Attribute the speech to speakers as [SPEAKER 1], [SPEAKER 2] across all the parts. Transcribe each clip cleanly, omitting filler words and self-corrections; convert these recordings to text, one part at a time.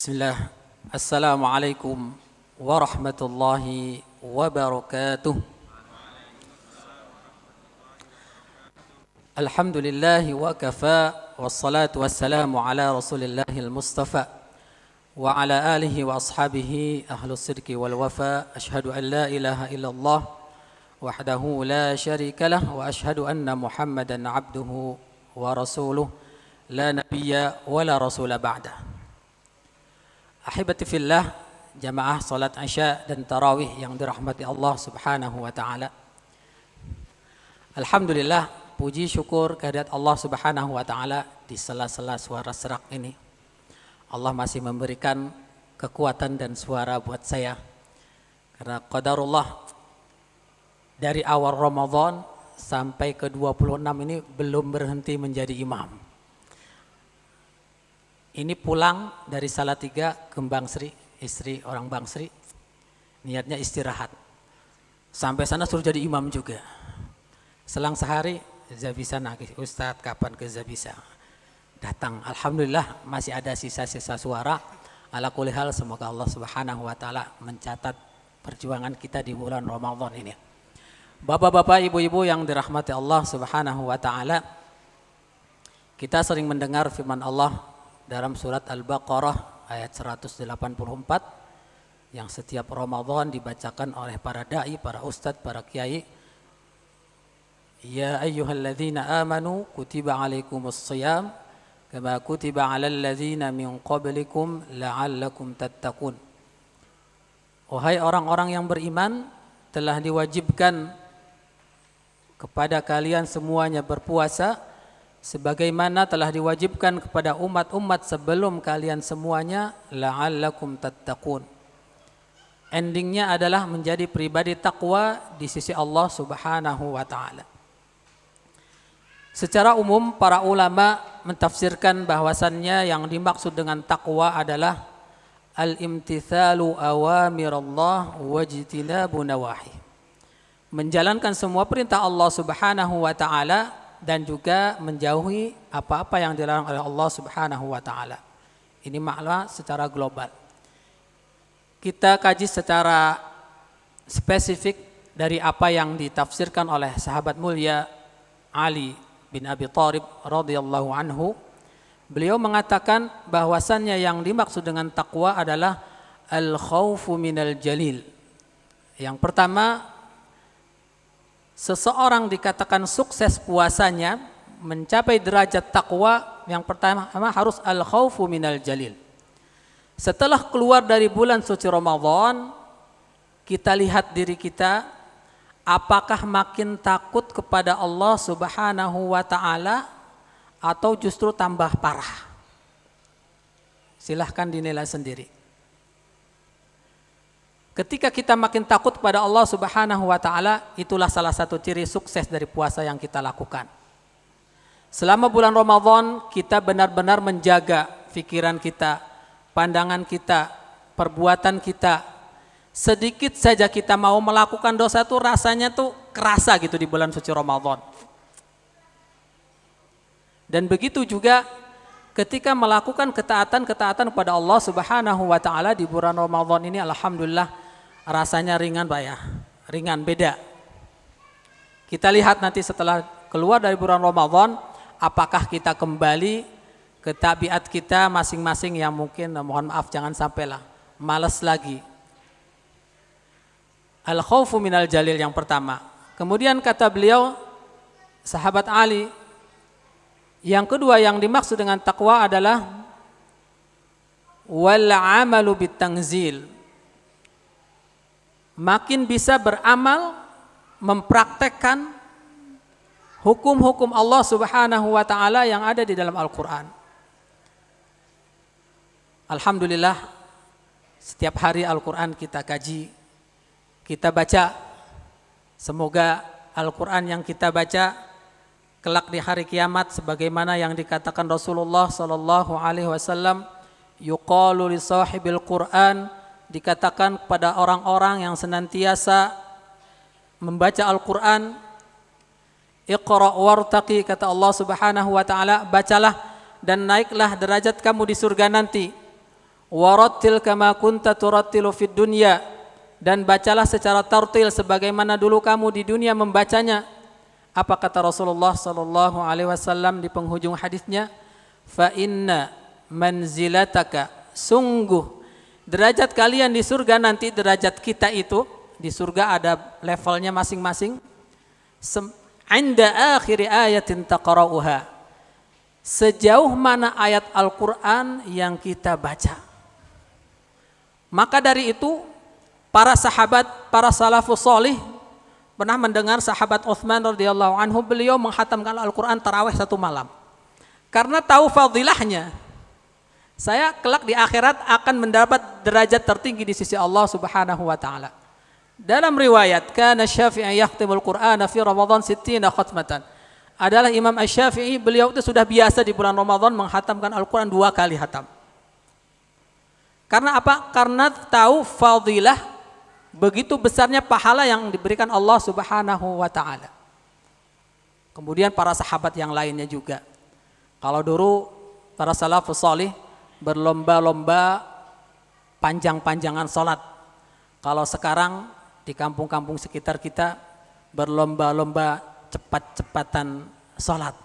[SPEAKER 1] Bismillah. Assalamualaikum warahmatullahi wabarakatuh. Alhamdulillahi wa kafa. Wassalatu wassalamu ala rasulillahil mustafa wa ala alihi wa ashabihi ahlus sidqi wal wafa. Ashhadu an la ilaha illallah wahdahu la syarika lah wa ashhadu anna muhammadan abduhu wa rasuluh la nabiyya wa la rasula ba'dah. Ahibati fillah, jamaah salat Isya dan tarawih yang dirahmati Allah Subhanahu wa taala. Alhamdulillah, puji syukur kehadirat Allah Subhanahu wa taala di sela-sela suara serak ini. Allah masih memberikan kekuatan dan suara buat saya. Karena qadarullah dari awal Ramadan sampai ke 26 ini belum berhenti menjadi imam. Ini pulang dari Salatiga ke Bang Sri, istri orang Bang Sri, niatnya istirahat. Sampai sana suruh jadi imam juga. Selang sehari, Zabisa nagih, Ustadz kapan ke Zabisa? Datang, Alhamdulillah masih ada sisa-sisa suara. Ala kulli hal, semoga Allah Subhanahu wa taala mencatat perjuangan kita di bulan Ramadan ini. Bapak-bapak, ibu-ibu yang dirahmati Allah Subhanahu wa taala, kita sering mendengar firman Allah dalam surat Al-Baqarah ayat 184 yang setiap Ramadan dibacakan oleh para dai, para ustadz, para kiai. Ya ayyuhalladzina amanu kutiba alaikumus shiyam kama kutiba alal ladzina min qablikum la'allakum tattaqun. Wahai orang-orang yang beriman, telah diwajibkan kepada kalian semuanya berpuasa sebagaimana telah diwajibkan kepada umat-umat sebelum kalian semuanya, la'allakum tattaqun. Endingnya adalah menjadi pribadi takwa di sisi Allah Subhanahu wa taala. Secara umum para ulama mentafsirkan bahwasannya yang dimaksud dengan takwa adalah al-imtithalu awamirallah wajtinabu nawahi. Menjalankan semua perintah Allah Subhanahu wa taala dan juga menjauhi apa-apa yang dilarang oleh Allah Subhanahu wa taala. Ini makna secara global. Kita kaji secara spesifik dari apa yang ditafsirkan oleh sahabat mulia Ali bin Abi Thalib radhiyallahu anhu. Beliau mengatakan bahwasannya yang dimaksud dengan takwa adalah al-khaufu minal jalil. Yang pertama, seseorang dikatakan sukses puasanya, mencapai derajat takwa, yang pertama harus al-khaufu minal jalil. Setelah keluar dari bulan suci Ramadan, kita lihat diri kita, apakah makin takut kepada Allah Subhanahu wa taala atau justru tambah parah? Silahkan dinilai sendiri. Ketika kita makin takut kepada Allah Subhanahu wa taala, itulah salah satu ciri sukses dari puasa yang kita lakukan. Selama bulan Ramadan, kita benar-benar menjaga pikiran kita, pandangan kita, perbuatan kita. Sedikit saja kita mau melakukan dosa tuh rasanya tuh kerasa gitu di bulan suci Ramadan. Dan begitu juga ketika melakukan ketaatan-ketaatan kepada Allah Subhanahu wa taala di bulan Ramadan ini, alhamdulillah rasanya ringan Pak ya, ringan beda. Kita lihat nanti setelah keluar dari bulan Ramadan, apakah kita kembali ke tabiat kita masing-masing yang mungkin, mohon maaf jangan sampailah malas lagi. Al-khaufu minal jalil yang pertama. Kemudian kata beliau, sahabat Ali, yang kedua yang dimaksud dengan takwa adalah wal amalu bitangzil. Makin bisa beramal, mempraktekkan hukum-hukum Allah Subhanahu wa taala yang ada di dalam Al-Qur'an. Alhamdulillah, setiap hari Al-Qur'an kita kaji, kita baca. Semoga Al-Qur'an yang kita baca kelak di hari kiamat sebagaimana yang dikatakan Rasulullah sallallahu alaihi wasallam, yuqalu li sahibil Qur'an, dikatakan kepada orang-orang yang senantiasa membaca Al-Qur'an, iqra wartaqi, kata Allah Subhanahu wa taala, bacalah dan naiklah derajat kamu di surga nanti. warattil kama kunta turattilu fid dunya, dan bacalah secara tartil sebagaimana dulu kamu di dunia membacanya. Apa kata Rasulullah sallallahu alaihi wasallam di penghujung hadisnya? Fa inna manzilataka, sungguh derajat kalian di surga nanti, derajat kita itu di surga ada levelnya masing-masing. Inda akhiri ayatin taqra'uha, sejauh mana ayat Al-Quran yang kita baca. Maka dari itu para sahabat, para salafus salih pernah mendengar sahabat Utsman radhiyallahu anhu, beliau menghatamkan Al-Quran tarawih satu malam. Karena tahu fadilahnya, saya kelak di akhirat akan mendapat derajat tertinggi di sisi Allah Subhanahu wa taala. Dalam riwayat, kana Syafi'i yakhtimul Qur'ana fi Ramadan 60 khatmatan. Adalah Imam Asy-Syafi'i, beliau itu sudah biasa di bulan Ramadan menghatamkan Al-Quran 2 kali hatam. Karena apa? Karena tahu fadilah begitu besarnya pahala yang diberikan Allah Subhanahu wa taala. Kemudian para sahabat yang lainnya juga. Kalau dulu para salafus salih berlomba-lomba panjang-panjangan salat. Kalau sekarang di kampung-kampung sekitar kita berlomba-lomba cepat-cepatan salat.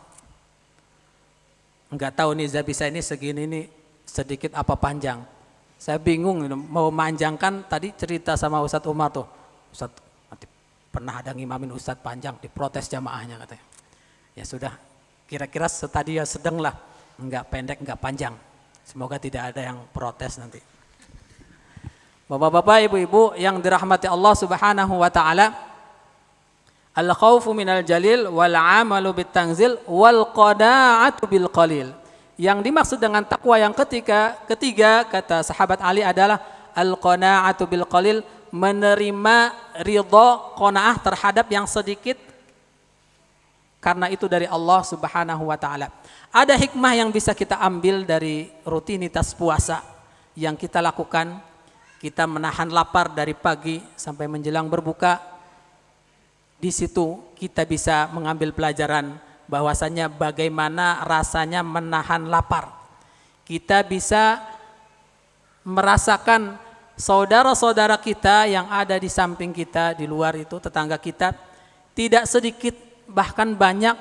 [SPEAKER 1] Enggak tahu nih Zabisa ini segini nih sedikit apa panjang. Saya bingung mau manjangkan. Tadi cerita sama Ustadz Umar tuh, Ustadz pernah ada ngimamin Ustadz panjang, diprotes jamaahnya katanya. Ya sudah, kira-kira setadi ya sedang lah, enggak pendek enggak panjang. Semoga tidak ada yang protes nanti. Bapak-bapak, ibu-ibu yang dirahmati Allah Subhanahu wa taala, al-khaufu minal jalil wal 'amalu bit tanzil wal qana'atu bil qalil. Yang dimaksud dengan takwa yang ketiga kata sahabat Ali adalah al-qana'atu bil qalil, menerima ridha, qanaah terhadap yang sedikit, karena itu dari Allah Subhanahu wa taala. Ada hikmah yang bisa kita ambil dari rutinitas puasa yang kita lakukan. Kita menahan lapar dari pagi sampai menjelang berbuka. Di situ kita bisa mengambil pelajaran bahwasanya bagaimana rasanya menahan lapar. Kita bisa merasakan saudara-saudara kita yang ada di samping kita, di luar itu tetangga kita, tidak sedikit bahkan banyak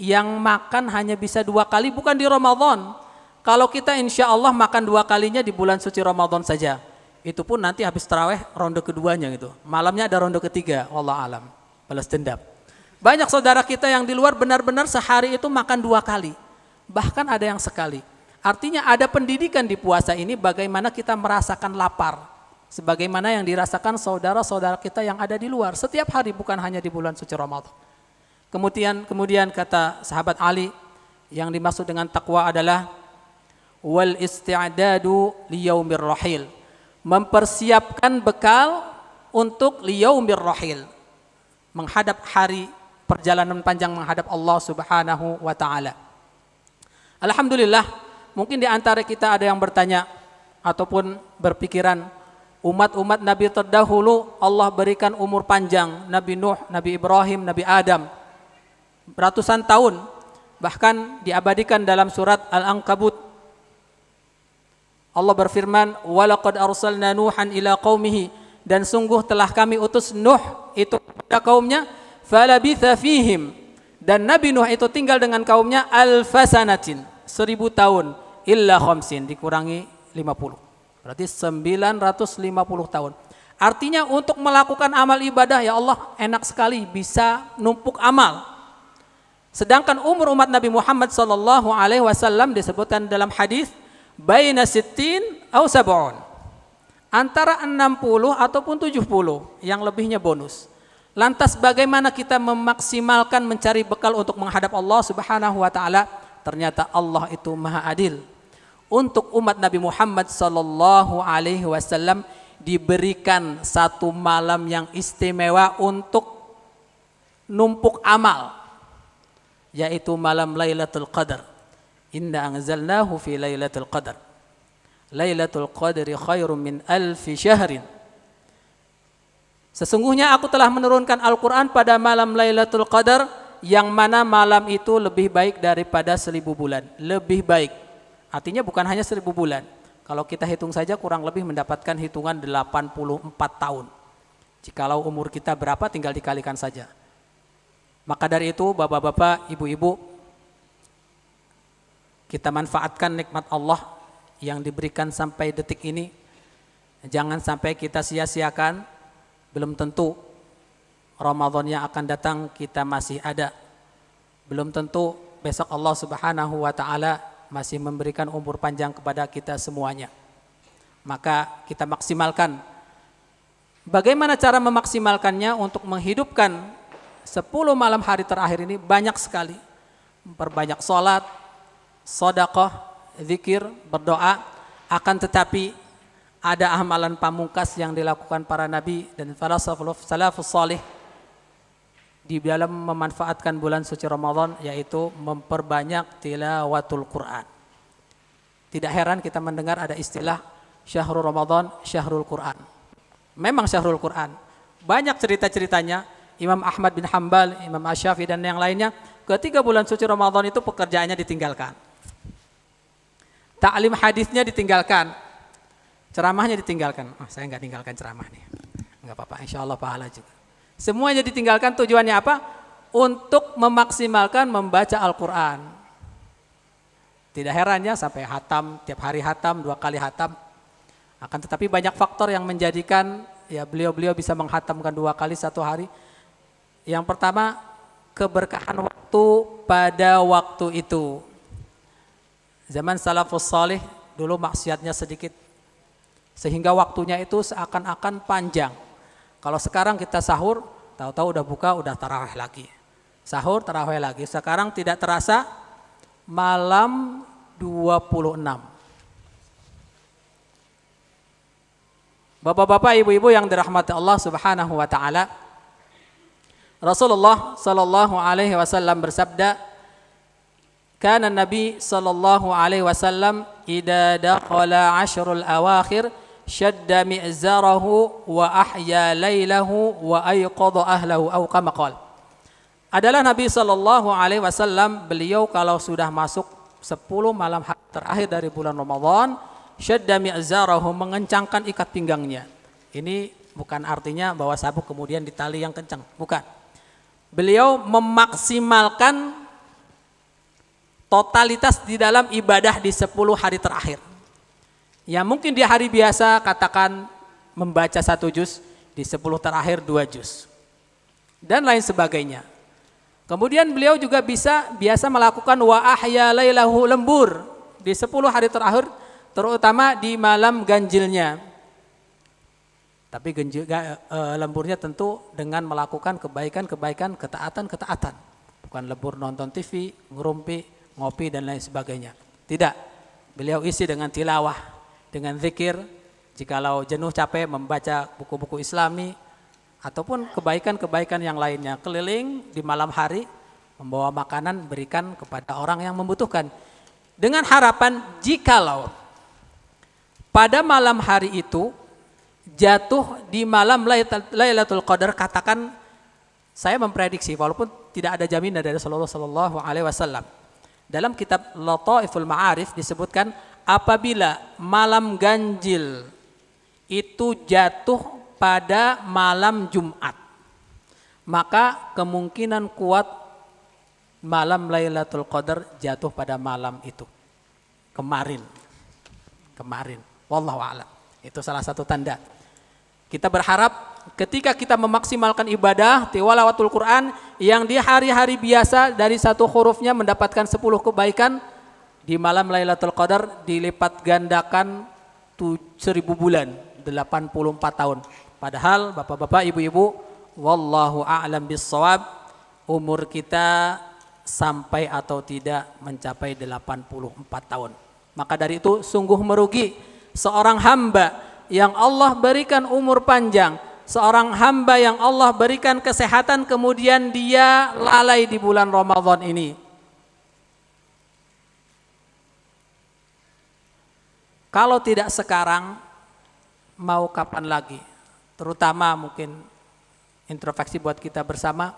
[SPEAKER 1] yang makan hanya bisa 2 kali, bukan di Ramadan. Kalau kita insya Allah makan 2 kalinya di bulan suci Ramadan saja. Itu pun nanti habis tarawih ronde keduanya gitu. Malamnya ada ronde ketiga, wallah alam, balas dendam. Banyak saudara kita yang di luar benar-benar sehari itu makan 2 kali. Bahkan ada yang sekali. Artinya ada pendidikan di puasa ini bagaimana kita merasakan lapar. Sebagaimana yang dirasakan saudara-saudara kita yang ada di luar. Setiap hari, bukan hanya di bulan suci Ramadan. Kemudian kata sahabat Ali, yang dimaksud dengan takwa adalah wal isti'dadu liyaumir rahil. Mempersiapkan bekal untuk liyaumir rahil, menghadap hari perjalanan panjang menghadap Allah Subhanahu wa taala. Alhamdulillah, mungkin di antara kita ada yang bertanya ataupun berpikiran, umat-umat Nabi terdahulu Allah berikan umur panjang, Nabi Nuh, Nabi Ibrahim, Nabi Adam, ratusan tahun, bahkan diabadikan dalam surat Al-Ankabut. Allah berfirman, walaqad arsalna Nuhan ila qaumihi, dan sungguh telah kami utus Nuh itu kepada kaumnya, falabitha fihim, dan Nabi Nuh itu tinggal dengan kaumnya alfasanatin, 1000 tahun, illa khamsin, dikurangi 50, berarti 950 tahun. Artinya untuk melakukan amal ibadah, ya Allah enak sekali bisa numpuk amal. Sedangkan umur umat Nabi Muhammad sallallahu alaihi wasallam disebutkan dalam hadis baina sittin au sab'un, antara 60 ataupun 70, yang lebihnya bonus. Lantas bagaimana kita memaksimalkan mencari bekal untuk menghadap Allah Subhanahu wa taala? Ternyata Allah itu Maha Adil. Untuk umat Nabi Muhammad sallallahu alaihi wasallam diberikan 1 malam yang istimewa untuk numpuk amal, yaitu malam Lailatul Qadar. Inna anzalnahu fi Lailatul Qadar. Lailatul Qadri khairum min alfi syahrin. Sesungguhnya aku telah menurunkan Al-Quran pada malam Lailatul Qadar, yang mana malam itu lebih baik daripada 1000 bulan. Lebih baik. Artinya bukan hanya 1000 bulan. Kalau kita hitung saja kurang lebih mendapatkan hitungan 84 tahun. Jikalau umur kita berapa tinggal dikalikan saja. Maka dari itu bapak-bapak, ibu-ibu, kita manfaatkan nikmat Allah yang diberikan sampai detik ini. Jangan sampai kita sia-siakan. Belum tentu Ramadan yang akan datang kita masih ada. Belum tentu besok Allah Subhanahu wa taala masih memberikan umur panjang kepada kita semuanya. Maka kita maksimalkan. Bagaimana cara memaksimalkannya untuk menghidupkan 10 malam hari terakhir ini? Banyak sekali. Memperbanyak sholat, sedekah, zikir, berdoa. Akan tetapi ada amalan pamungkas yang dilakukan para nabi dan para salafus salih di dalam memanfaatkan bulan suci Ramadan, yaitu memperbanyak tilawatul Quran. Tidak heran kita mendengar ada istilah Syahrul Ramadan, Syahrul Quran. Memang Syahrul Quran. Banyak cerita-ceritanya. Imam Ahmad bin Hanbal, Imam Asy-Syafi'i dan yang lainnya, ketika bulan suci Ramadan itu pekerjaannya ditinggalkan. Ta'lim hadisnya ditinggalkan. Ceramahnya ditinggalkan. Saya enggak tinggalkan ceramah nih. Enggak apa-apa, insyaallah pahala juga. Semuanya ditinggalkan, tujuannya apa? Untuk memaksimalkan membaca Al-Quran. Tidak herannya sampai hatam, tiap hari hatam, 2 kali hatam. Akan tetapi banyak faktor yang menjadikan ya beliau bisa menghatamkan 2 kali 1 hari. Yang pertama, keberkahan waktu pada waktu itu. Zaman salafus salih dulu maksiatnya sedikit, sehingga waktunya itu seakan-akan panjang. Kalau sekarang kita sahur, tahu-tahu udah buka, udah tarawih lagi. Sahur, tarawih lagi. Sekarang tidak terasa malam 26. Bapak-bapak, ibu-ibu yang dirahmati Allah Subhanahu wa taala. Rasulullah sallallahu alaihi wasallam bersabda, "Kana Nabi sallallahu alaihi wasallam idza dakhala 'ashrul awakhir syadda mi'zarahu wa ahya lailahu wa ayqadha ahlahu aw kama qala." Adalah Nabi sallallahu alaihi wasallam, beliau kalau sudah masuk 10 malam terakhir dari bulan Ramadan, syadda mi'zarahu, mengencangkan ikat pinggangnya. Ini bukan artinya bahwa sabuk kemudian ditali yang kencang, bukan. Beliau memaksimalkan totalitas di dalam ibadah di 10 hari terakhir. Ya mungkin di hari biasa katakan membaca 1 juz, di 10 terakhir 2 juz. Dan lain sebagainya. Kemudian beliau juga biasa melakukan wa ahya lailahu, lembur di 10 hari terakhir, terutama di malam ganjilnya. Tapi lemburnya tentu dengan melakukan kebaikan-kebaikan, ketaatan-ketaatan. Bukan lembur nonton TV, ngerumpi, ngopi dan lain sebagainya. Tidak. Beliau isi dengan tilawah, dengan zikir, jikalau jenuh capek membaca buku-buku Islami, ataupun kebaikan-kebaikan yang lainnya. Keliling di malam hari, membawa makanan, berikan kepada orang yang membutuhkan. Dengan harapan jikalau pada malam hari itu jatuh di malam Lailatul Qadar, katakan saya memprediksi, walaupun tidak ada jaminan dari Rasulullah sallallahu alaihi wasallam. Dalam kitab Lataiful Ma'arif disebutkan, apabila malam ganjil itu jatuh pada malam Jumat, maka kemungkinan kuat malam Lailatul Qadar jatuh pada malam itu. Kemarin. Wallahu a'lam. Itu salah satu tanda. Kita berharap ketika kita memaksimalkan ibadah tilawatul Quran yang di hari-hari biasa dari 1 hurufnya mendapatkan 10 kebaikan, di malam Lailatul Qadar dilipat gandakan 1000 bulan, 84 tahun. Padahal bapak-bapak, ibu-ibu, wallahu a'lam bissawab, umur kita sampai atau tidak mencapai 84 tahun. Maka dari itu sungguh merugi seorang hamba yang Allah berikan umur panjang, seorang hamba yang Allah berikan kesehatan, kemudian dia lalai di bulan Ramadan ini. Kalau tidak sekarang, mau kapan lagi? Terutama mungkin introspeksi buat kita bersama.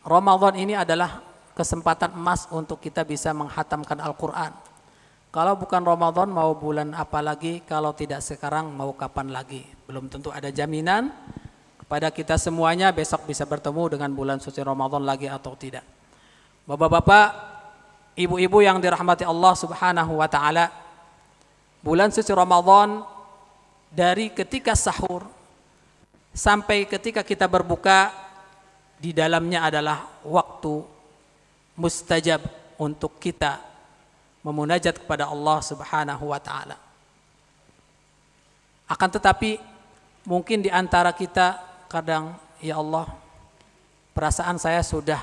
[SPEAKER 1] Ramadan ini adalah kesempatan emas untuk kita bisa menghatamkan Al-Quran. Kalau bukan Ramadan mau bulan apa lagi, kalau tidak sekarang mau kapan lagi. Belum tentu ada jaminan kepada kita semuanya besok bisa bertemu dengan bulan suci Ramadan lagi atau tidak. Bapak-bapak, ibu-ibu yang dirahmati Allah Subhanahu wa taala, bulan suci Ramadan dari ketika sahur sampai ketika kita berbuka di dalamnya adalah waktu mustajab untuk kita memunajat kepada Allah Subhanahu wa taala. Akan tetapi mungkin di antara kita kadang, ya Allah, perasaan saya sudah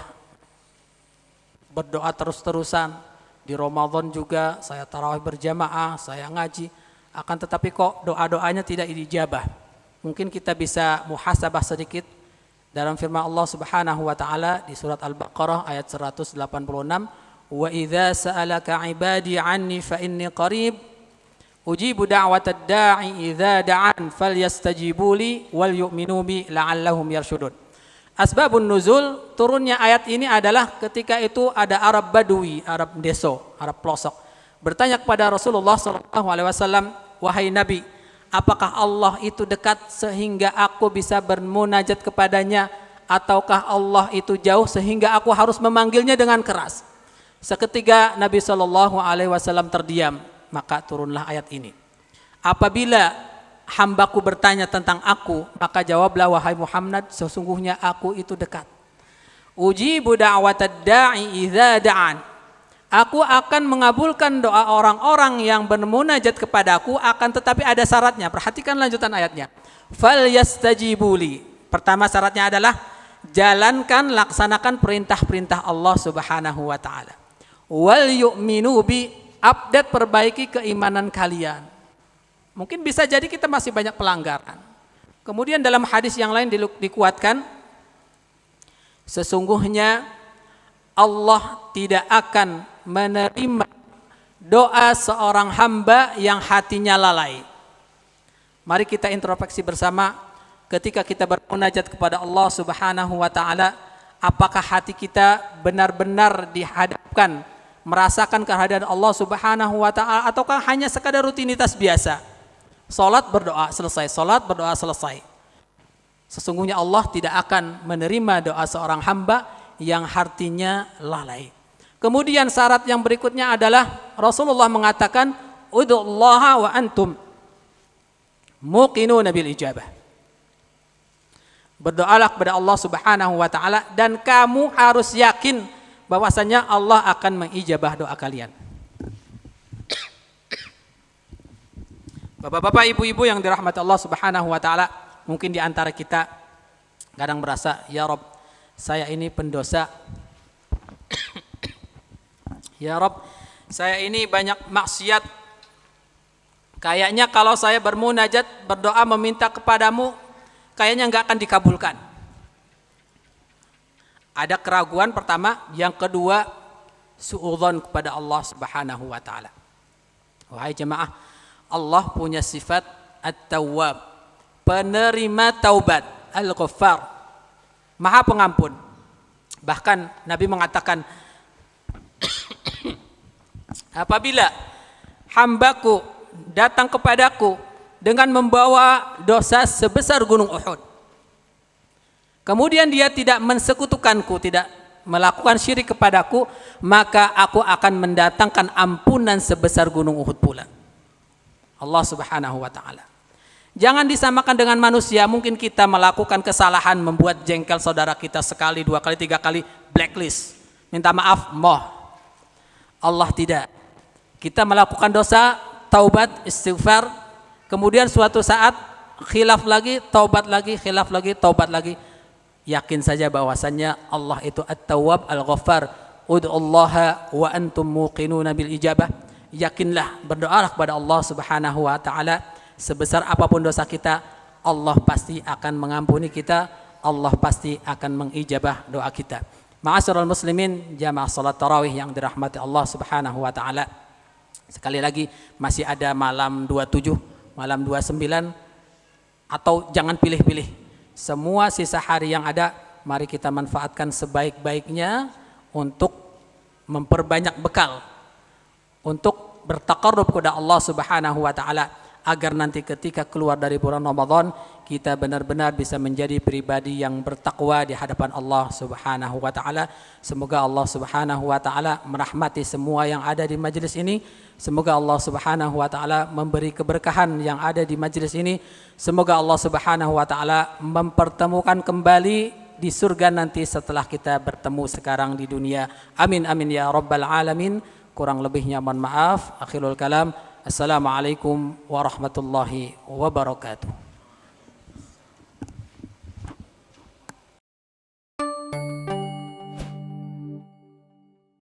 [SPEAKER 1] berdoa terus-terusan di Ramadan juga, saya tarawih berjamaah, saya ngaji, akan tetapi kok doa-doanya tidak dijabah. Mungkin kita bisa muhasabah sedikit dalam firman Allah Subhanahu wa taala di surat Al-Baqarah ayat 186, wa idza sa'alaka 'ibadi 'anni fa inni qarib ujibu da'watad da'i idza da'an falyastajibu li wal yu'minu bi la'allahum yarshudun. Asbabun nuzul turunnya ayat ini adalah ketika itu ada Arab Badui, Arab deso, Arab pelosok bertanya kepada Rasulullah sallallahu alaihi wasallam, wahai Nabi, apakah Allah itu dekat sehingga aku bisa bermunajat kepadanya, ataukah Allah itu jauh sehingga aku harus memanggilnya dengan keras? Seketika Nabi Shallallahu Alaihi Wasallam terdiam, maka turunlah ayat ini. Apabila hambaku bertanya tentang aku, maka jawablah wahai Muhammad, sesungguhnya aku itu dekat. Ujibu da'watad da'i idza da'an. Aku akan mengabulkan doa orang-orang yang bermunajat kepadaku, akan tetapi ada syaratnya. Perhatikan lanjutan ayatnya. Falyastajibuli. Pertama syaratnya adalah jalankan, laksanakan perintah-perintah Allah Subhanahu wa taala. Wal yu'minu bi, update perbaiki keimanan kalian. Mungkin bisa jadi kita masih banyak pelanggaran. Kemudian dalam hadis yang lain dikuatkan, sesungguhnya Allah tidak akan menerima doa seorang hamba yang hatinya lalai. Mari kita introspeksi bersama ketika kita bermunajat kepada Allah Subhanahu wa taala, apakah hati kita benar-benar dihadapkan merasakan kehadiran Allah Subhanahu wa taala, ataukah hanya sekadar rutinitas biasa? Salat berdoa selesai, salat berdoa selesai. Sesungguhnya Allah tidak akan menerima doa seorang hamba yang hatinya lalai. Kemudian syarat yang berikutnya adalah Rasulullah mengatakan, ud'ullaha wa antum muqinuna bil ijabah. Berdoalah kepada Allah Subhanahu wa taala dan kamu harus yakin bahwasanya Allah akan mengijabah doa kalian. Bapak-bapak, ibu-ibu yang dirahmati Allah Subhanahu wa taala, mungkin di antara kita kadang merasa, ya Rabb, saya ini pendosa. Ya Rabb, saya ini banyak maksiat. Kayaknya kalau saya bermunajat, berdoa meminta kepadamu, kayaknya enggak akan dikabulkan. Ada keraguan pertama, yang kedua suudzon kepada Allah Subhanahu wa taala. Wahai jemaah, Allah punya sifat At-Tawwab, penerima taubat, Al-Ghaffar, Maha Pengampun. Bahkan Nabi mengatakan, apabila hambaku datang kepadaku dengan membawa dosa sebesar gunung Uhud, kemudian dia tidak mensekutukanku, tidak melakukan syirik kepadaku, maka aku akan mendatangkan ampunan sebesar gunung Uhud pula. Allah Subhanahu wa taala. Jangan disamakan dengan manusia. Mungkin kita melakukan kesalahan, membuat jengkel saudara kita sekali, dua kali, tiga kali, blacklist, minta maaf, moh. Allah tidak. Kita melakukan dosa, taubat, istighfar, kemudian suatu saat khilaf lagi, taubat lagi, khilaf lagi, taubat lagi. Yakin saja bahwasannya Allah itu At-Tawwab Al-Ghaffar. Ud'ullaha wa antum muqinuna bil ijabah. Yakinlah, berdoalah kepada Allah Subhanahu wa taala, sebesar apapun dosa kita, Allah pasti akan mengampuni kita, Allah pasti akan mengijabah doa kita. Ma'asyiral muslimin, jamaah salat tarawih yang dirahmati Allah Subhanahu wa taala. Sekali lagi, masih ada malam 27, malam 29, atau jangan pilih-pilih. Semua sisa hari yang ada, mari kita manfaatkan sebaik-baiknya untuk memperbanyak bekal, untuk bertaqarrub kepada Allah Subhanahu wa taala, agar nanti ketika keluar dari bulan Ramadan kita benar-benar bisa menjadi pribadi yang bertakwa di hadapan Allah Subhanahu wa taala. Semoga Allah Subhanahu wa taala merahmati semua yang ada di majelis ini. Semoga Allah Subhanahu wa taala memberi keberkahan yang ada di majelis ini. Semoga Allah Subhanahu wa taala mempertemukan kembali di surga nanti setelah kita bertemu sekarang di dunia. Amin amin ya rabbal alamin. Kurang lebihnya mohon maaf. Akhirul kalam. Assalamualaikum warahmatullahi wabarakatuh.